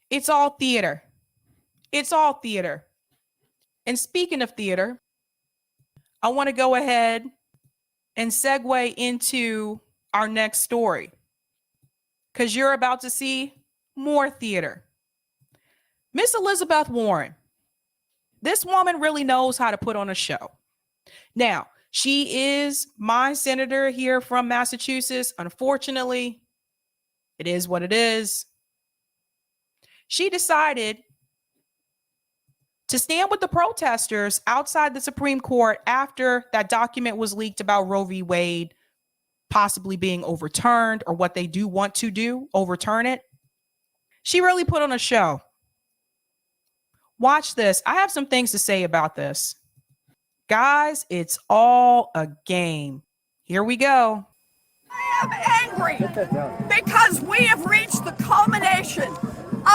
It's all theater. It's all theater. And speaking of theater, I want to go ahead and segue into our next story because you're about to see more theater. Miss Elizabeth Warren. This woman really knows how to put on a show. Now, she is my senator here from Massachusetts. Unfortunately, it is what it is. She decided to stand with the protesters outside the Supreme Court after that document was leaked about Roe v. Wade possibly being overturned, or what they do want to do, overturn it. She really put on a show. Watch this. I have some things to say about this. Guys, it's all a game. Here we go. I am angry because we have reached the culmination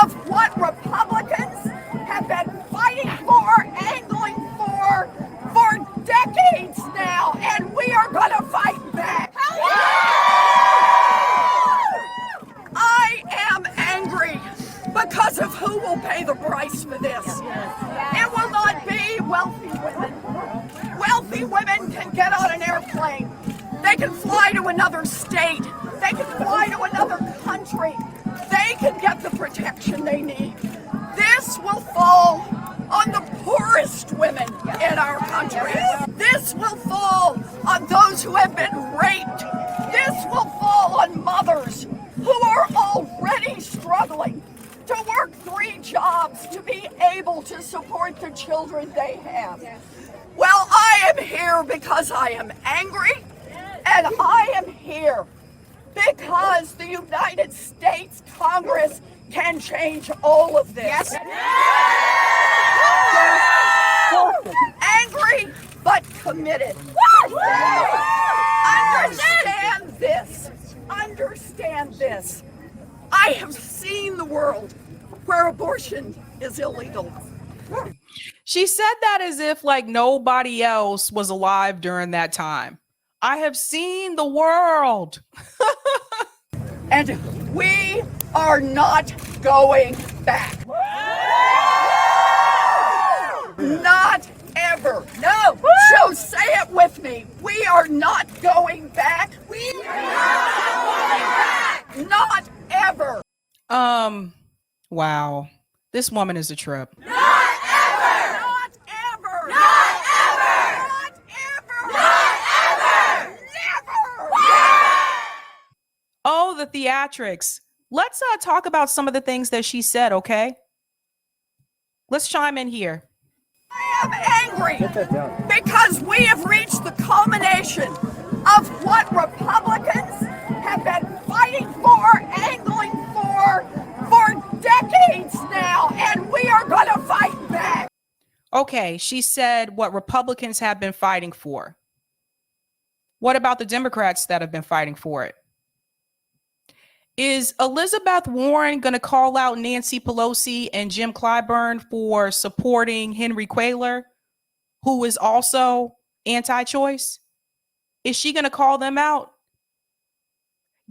of what Republicans have been fighting for, angling for decades now, and we are going to fight back. I am angry because of who will pay the price for this. It will not be wealthy women. Wealthy women can get on an airplane. They can fly to another state. They can fly to another country. They can get the protection they need. This will fall on the poorest women in our country. This will fall on those who have been raped. This will fall on mothers who are already struggling to work 3 jobs to be able to support the children they have. Well, I am here because I am angry, and I am here because the United States Congress can change all of this. Angry, but committed. Understand this. Understand this. I have seen the world where abortion is illegal. She said that as if like nobody else was alive during that time. I have seen the world. And we are not going back. Not ever. No. So say it with me. We are not going back. We are not going back. Not ever. Wow. This woman is a trip. Not ever. Not ever. Not ever. Not ever. Not ever. Never. Oh, the theatrics. Let's talk about some of the things that she said, okay? Let's chime in here. I am angry because we have reached the culmination of what Republicans have been fighting for, angling for decades now, and we are going to fight back. Okay, she said what Republicans have been fighting for. What about the Democrats that have been fighting for it? Is Elizabeth Warren going to call out Nancy Pelosi and Jim Clyburn for supporting Henry Cuellar, who is also anti-choice? Is she going to call them out?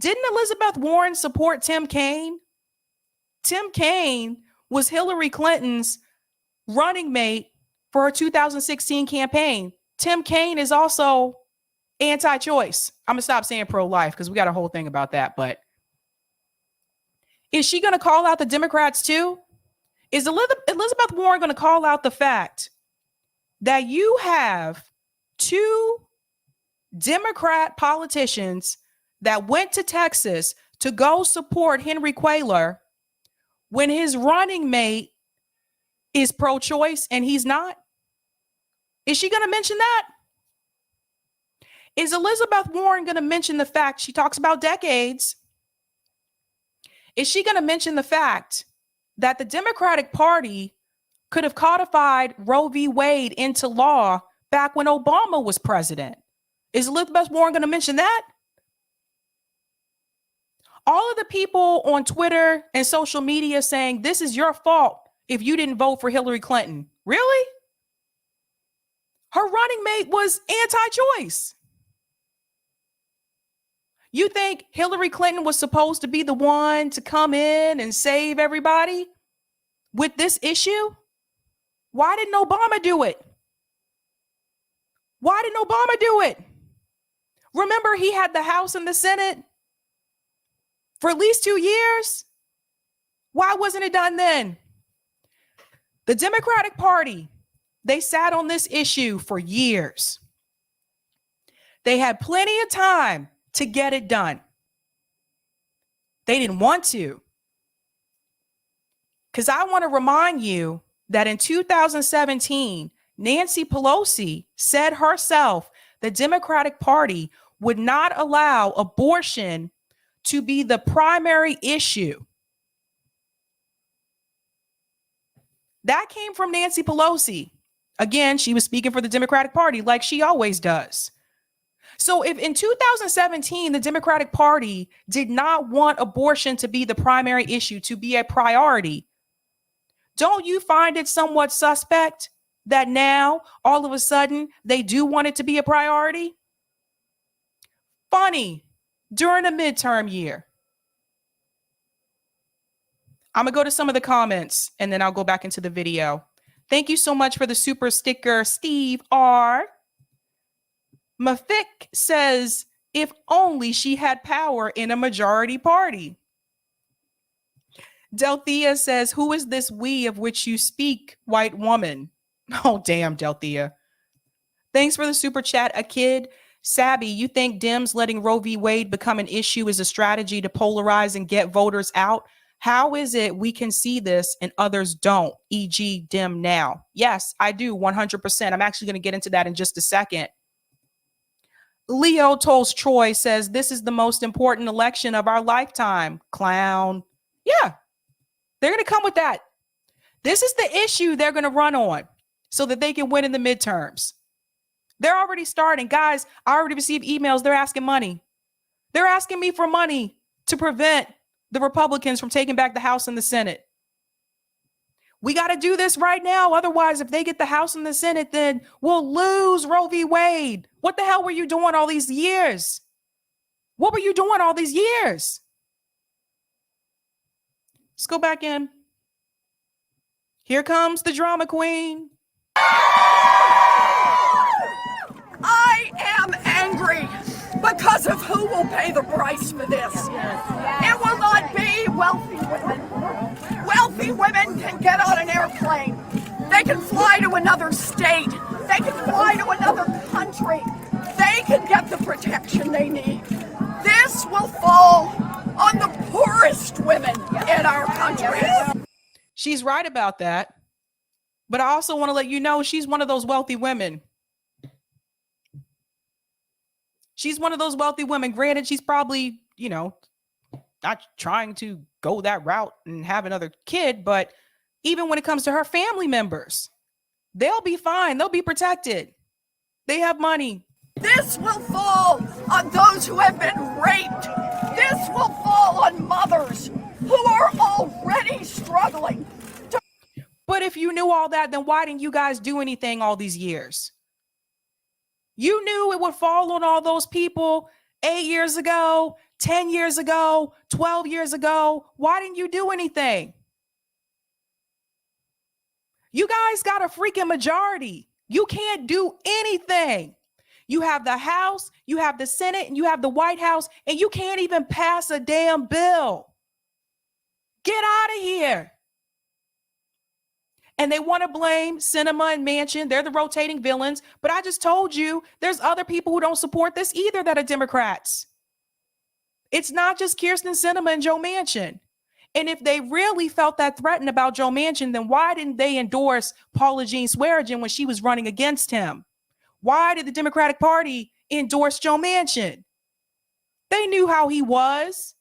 Didn't Elizabeth Warren support Tim Kaine? Tim Kaine was Hillary Clinton's running mate for her 2016 campaign. Tim Kaine is also anti-choice. I'm going to stop saying pro-life because we got a whole thing about that, but is she going to call out the Democrats too? Is Elizabeth Warren going to call out the fact that you have 2 Democrat politicians that went to Texas to go support Henry Cuellar when his running mate is pro-choice and he's not? Is she going to mention that? Is Elizabeth Warren going to mention the fact she talks about decades? Is she going to mention the fact that the Democratic Party could have codified Roe v. Wade into law back when Obama was president? Is Elizabeth Warren going to mention that? All of the people on Twitter and social media saying this is your fault if you didn't vote for Hillary Clinton. Really? Her running mate was anti-choice. You think Hillary Clinton was supposed to be the one to come in and save everybody with this issue? Why didn't Obama do it? Why didn't Obama do it? Remember, he had the House and the Senate for at least 2 years. Why wasn't it done then? The Democratic Party, they sat on this issue for years. They had plenty of time to get it done. They didn't want to. Because I want to remind you that in 2017, Nancy Pelosi said herself the Democratic Party would not allow abortion to be the primary issue. That came from Nancy Pelosi. Again, she was speaking for the Democratic Party like she always does. So if in 2017, the Democratic Party did not want abortion to be the primary issue, to be a priority, don't you find it somewhat suspect that now all of a sudden they do want it to be a priority? Funny, during a midterm year. I'm going to go to some of the comments and then I'll go back into the video. Thank you so much for the super sticker, Steve R. Mafik says, if only she had power in a majority party. Delthea says, who is this we of which you speak, white woman? Oh, damn, Delthea. Thanks for the super chat, a kid. Sabby, you think Dems letting Roe v. Wade become an issue is a strategy to polarize and get voters out? How is it we can see this and others don't, e.g. Dem now? Yes, I do, 100%. I'm actually going to get into that in just a second. Leo Troy says, this is the most important election of our lifetime. Clown. Yeah, they're going to come with that. This is the issue they're going to run on so that they can win in the midterms. They're already starting. Guys, I already received emails. They're asking money. They're asking me for money to prevent the Republicans from taking back the House and the Senate. We got to do this right now. Otherwise, if they get the House and the Senate, then we'll lose Roe v. Wade. What the hell were you doing all these years? What were you doing all these years? Let's go back in. Here comes the drama queen. I am angry because of who will pay the price for this. It will not be wealthy women. Wealthy women can get on an airplane. They can fly to another state. They can fly to another country. They can get the protection they need. This will fall on the poorest women in our country. She's right about that. But I also want to let you know she's one of those wealthy women. She's one of those wealthy women. Granted, she's probably, not trying to go that route and have another kid, but even when it comes to her family members, they'll be fine. They'll be protected. They have money. This will fall on those who have been raped. This will fall on mothers who are already struggling. But if you knew all that, then why didn't you guys do anything all these years? You knew it would fall on all those people 8 years ago, 10 years ago, 12 years ago. Why didn't you do anything? You guys got a freaking majority. You can't do anything. You have the House, you have the Senate, and you have the White House, and you can't even pass a damn bill. Get out of here. And they want to blame Sinema and Manchin. They're the rotating villains. But I just told you there's other people who don't support this either that are Democrats. It's not just Kyrsten Sinema and Joe Manchin. And if they really felt that threatened about Joe Manchin, then why didn't they endorse Paula Jean Swearengin when she was running against him? Why did the Democratic Party endorse Joe Manchin? They knew how he was.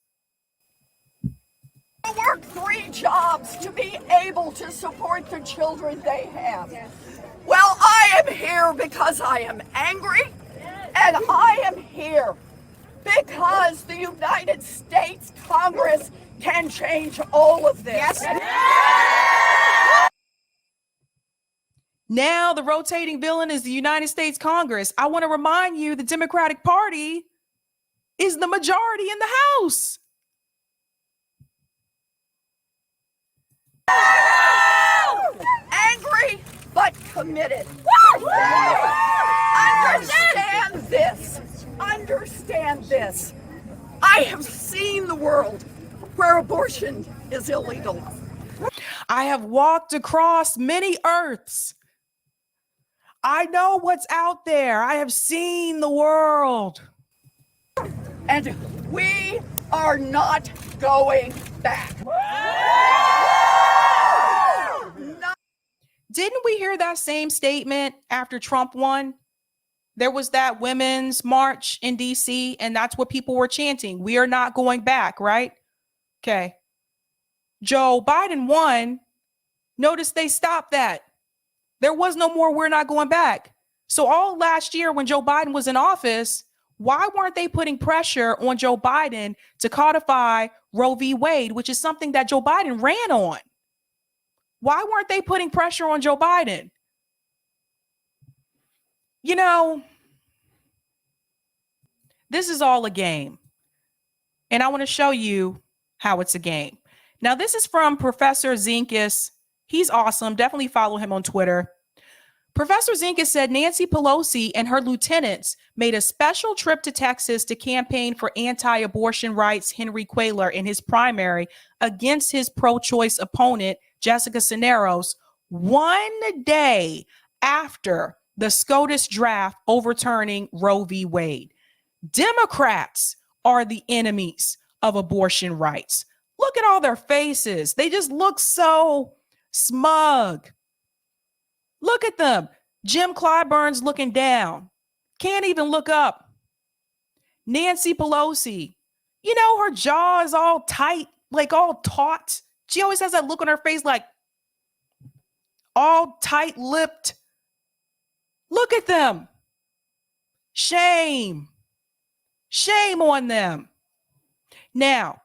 Work 3 jobs to be able to support the children they have. Well, I am here because I am angry, and I am here because the United States Congress can change all of this. Yes. Now the rotating villain is the United States Congress. I want to remind you the Democratic Party is the majority in the House. Angry but committed. Understand this. Understand this. I have seen the world where abortion is illegal. I have walked across many earths. I know what's out there. I have seen the world. And we are not going back. Didn't we hear that same statement after Trump won? There was that women's march in DC, and that's what people were chanting. We are not going back, right? Okay. Joe Biden won. Notice they stopped that. There was no more we're not going back. So all last year when Joe Biden was in office, why weren't they putting pressure on Joe Biden to codify Roe v. Wade, which is something that Joe Biden ran on? Why weren't they putting pressure on Joe Biden? You know, this is all a game. And I want to show you how it's a game. Now, this is from Professor Zinkus. He's awesome. Definitely follow him on Twitter. Professor Zinkus said Nancy Pelosi and her lieutenants made a special trip to Texas to campaign for anti-abortion rights Henry Cuellar in his primary against his pro-choice opponent, Jessica Cisneros, 1 day after the SCOTUS draft overturning Roe v. Wade. Democrats are the enemies of abortion rights. Look at all their faces. They just look so smug. Look at them. Jim Clyburn's looking down. Can't even look up. Nancy Pelosi, you know, her jaw is all tight, like all taut. She always has that look on her face like all tight-lipped. Look at them. Shame. Shame on them. Now,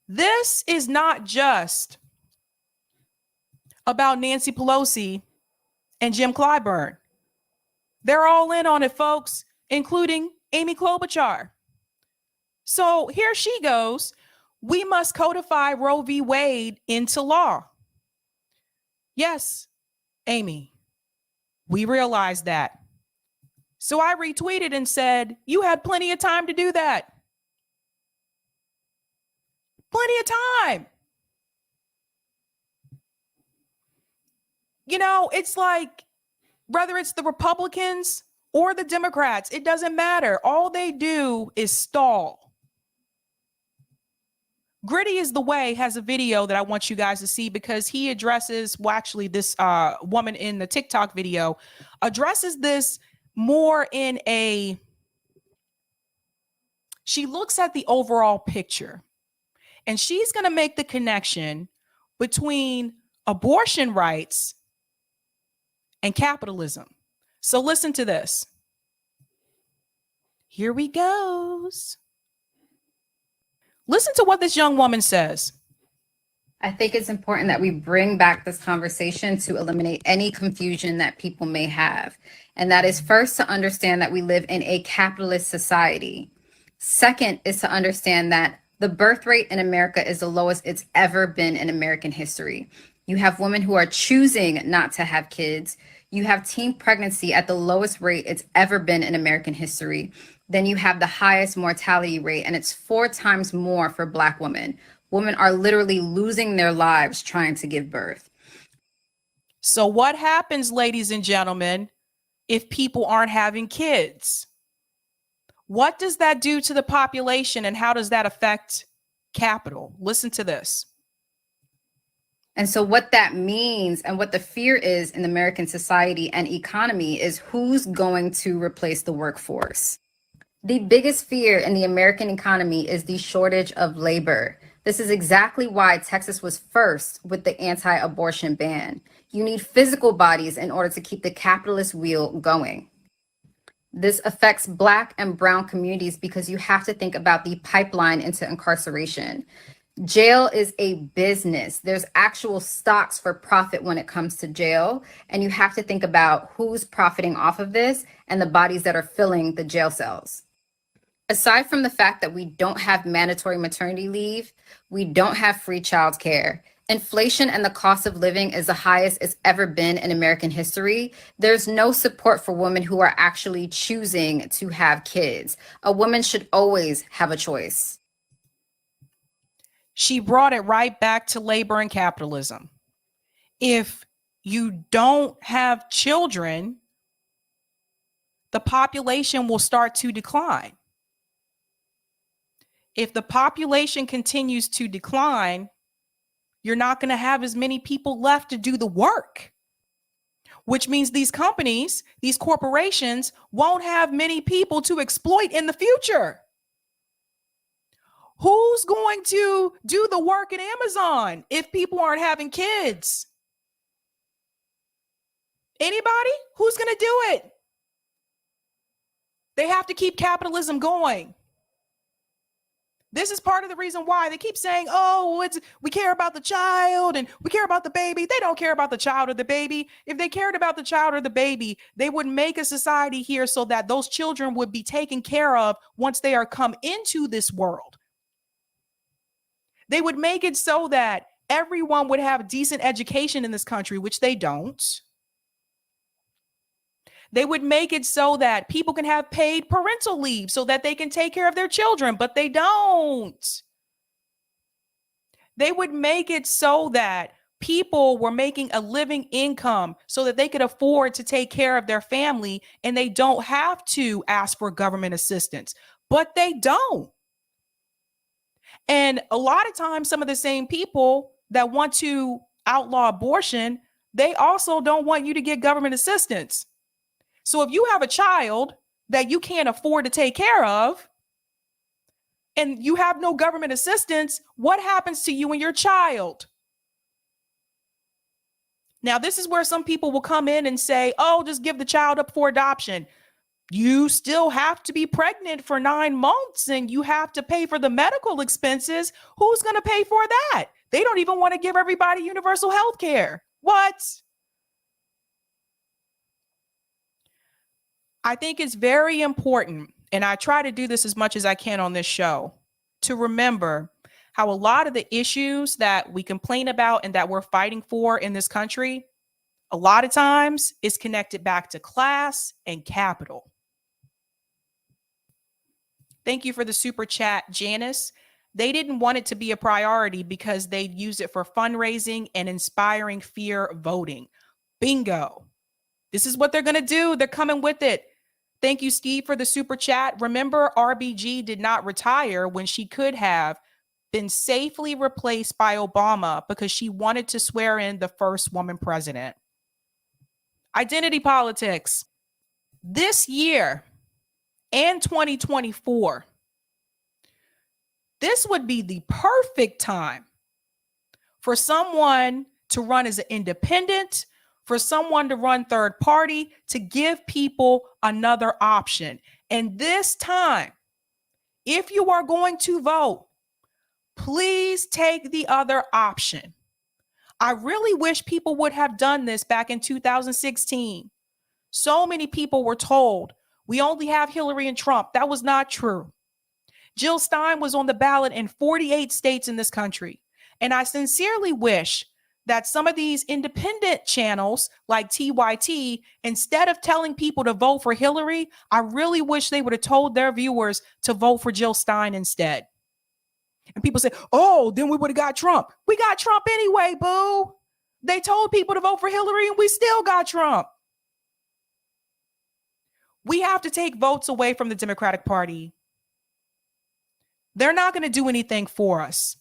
this is not just about Nancy Pelosi and Jim Clyburn. They're all in on it, folks, including Amy Klobuchar. So here she goes. We must codify Roe v. Wade into law. Yes, Amy, we realize that. So I retweeted and said, you had plenty of time to do that. Plenty of time. You know, it's like whether it's the Republicans or the Democrats, it doesn't matter. All they do is stall. Gritty is the Way has a video that I want you guys to see because he addresses, well, actually this woman in the TikTok video addresses this more in a, she looks at the overall picture and she's going to make the connection between abortion rights and capitalism. So listen to this. Here we goes. Listen to what this young woman says. I think it's important that we bring back this conversation to eliminate any confusion that people may have. And that is first to understand that we live in a capitalist society. Second is to understand that the birth rate in America is the lowest it's ever been in American history. You have women who are choosing not to have kids. You have teen pregnancy at the lowest rate it's ever been in American history. Then you have the highest mortality rate, and it's 4 times more for Black women. Women are literally losing their lives trying to give birth. So what happens, ladies and gentlemen, if people aren't having kids? What does that do to the population, and how does that affect capital? Listen to this. And so what that means and what the fear is in American society and economy is who's going to replace the workforce. The biggest fear in the American economy is the shortage of labor. This is exactly why Texas was first with the anti-abortion ban. You need physical bodies in order to keep the capitalist wheel going. This affects Black and brown communities because you have to think about the pipeline into incarceration. Jail is a business. There's actual stocks for profit when it comes to jail. And you have to think about who's profiting off of this and the bodies that are filling the jail cells. Aside from the fact that we don't have mandatory maternity leave, we don't have free childcare. Inflation and the cost of living is the highest it's ever been in American history. There's no support for women who are actually choosing to have kids. A woman should always have a choice. She brought it right back to labor and capitalism. If you don't have children, the population will start to decline. If the population continues to decline, you're not going to have as many people left to do the work, which means these companies, these corporations won't have many people to exploit in the future. Who's going to do the work at Amazon if people aren't having kids? Anybody? Who's going to do it? They have to keep capitalism going. This is part of the reason why they keep saying, oh, we care about the child and we care about the baby. They don't care about the child or the baby. If they cared about the child or the baby, they would make a society here so that those children would be taken care of once they are come into this world. They would make it so that everyone would have decent education in this country, which they don't. They would make it so that people can have paid parental leave so that they can take care of their children, but they don't. They would make it so that people were making a living income so that they could afford to take care of their family and they don't have to ask for government assistance, but they don't. And a lot of times, some of the same people that want to outlaw abortion, they also don't want you to get government assistance. So if you have a child that you can't afford to take care of and you have no government assistance, what happens to you and your child? Now, this is where some people will come in and say, oh, just give the child up for adoption. You still have to be pregnant for 9 months and you have to pay for the medical expenses. Who's going to pay for that? They don't even want to give everybody universal health care. What? I think it's very important, and I try to do this as much as I can on this show, to remember how a lot of the issues that we complain about and that we're fighting for in this country, a lot of times is connected back to class and capital. Thank you for the super chat, Janice. They didn't want it to be a priority because they'd use it for fundraising and inspiring fear voting. Bingo. This is what they're going to do. They're coming with it. Thank you, Steve, for the super chat. Remember, RBG did not retire when she could have been safely replaced by Obama because she wanted to swear in the first woman president. Identity politics. This year and 2024, this would be the perfect time for someone to run as an independent, for someone to run third party, to give people another option. And this time, if you are going to vote, please take the other option. I really wish people would have done this back in 2016. So many people were told, we only have Hillary and Trump. That was not true. Jill Stein was on the ballot in 48 states in this country. And I sincerely wish that some of these independent channels like TYT, instead of telling people to vote for Hillary, I really wish they would have told their viewers to vote for Jill Stein instead. And people say, oh, then we would have got Trump. We got Trump anyway, boo. They told people to vote for Hillary and we still got Trump. We have to take votes away from the Democratic Party. They're not going to do anything for us.